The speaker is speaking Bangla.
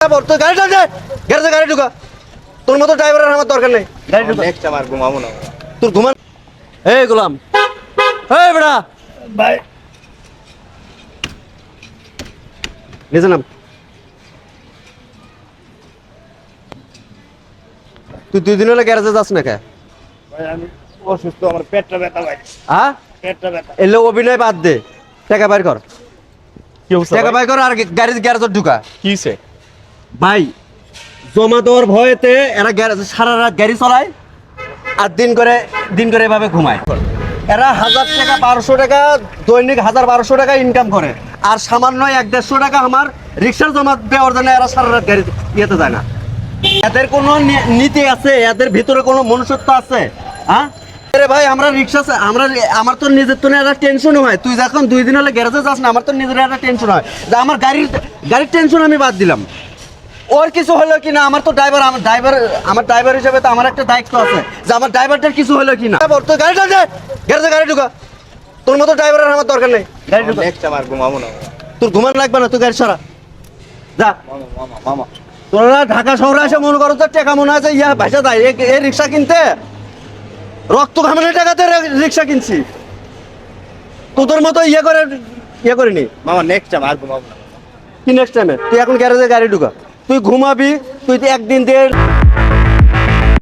তোর গাড়িটা দে, গ্যারেজে গাড়ি ঢুকা। তোর মতো ড্রাইভারের আমার দরকার নেই। গাড়ি ঢুকা। নেক্সট আমার ঘুমাবো না তোর ঘুমান। এই গোলাম, এই বেটা ভাই। নিচে নাম। তুই 2 দিন হলে গ্যারেজে যাস না কে? ভাই আমি অসুস্থ, আমার পেটটা ব্যথা ভাই, হ্যাঁ, পেটটা ব্যথা। এলে অভিনয় বাদ দে, টাকা বাইর কর। কি অবস্থা টাকা বাইর কর আর গ্যারেজে ঢুকা। কিছে ভাই জমা দেওয়ার ভয়েতে এরা গ্যারেজ সারা রাত গাড়ি চালায় আর দিন করে এভাবে ঘুমায়। এরা 1000 টাকা 1200 টাকা দৈনিক 1000-1200 টাকা ইনকাম করে, আর সামান্য 1-150 টাকা আমার রিক্সার জমা দেওয়ার জন্য এরা সারা রাত গাড়ি ইয়েতে যায় না। এদের কোনো নীতি আছে? এদের ভিতরে কোনো মনুষ্যত্ব আছে? হ্যাঁ আরে ভাই, আমার তো নিজের তো একটা টেনশন হয়। তুই যখন 2 দিন হলে গ্যারেজে যাস না, আমার তো নিজের একটা টেনশন হয় যে আমার গাড়ির টেনশন আমি বাদ দিলাম। ওর কিছু হলো কি না, আমার ড্রাইভার হিসেবে তো আমার একটা দায়িত্ব আছে যে আমার ড্রাইভারটার কিছু হলো কি না। তোর গাড়িটা দে, গ্যারেজে গাড়ি ঢুকা। তোর মতো ড্রাইভারের আমার দরকার নেই। গাড়ি ঢুকা। নেক্সট আমার ঘুমাবো না তোর ঘুমান লাগবে না, তুই গাড়ি সরা যা। মামা। তোরা ঢাকা শহরে এসে মনে করো তো টাকা মনে আছে ইয়া ভাইসা যায় এই রিক্সা কিনতে। রক্ত ঘামানোর টাকাতে রিক্সা কিনছি, তোদের মতো ইয়ে করিনি। মামা নেক্সট আমার ঘুমাবো না। কি নেক্সট টাইমে? তুই এখন গ্যারেজে গাড়ি ঢুকা, তুই ঘুমাবি, তুই একদিন দিয়ে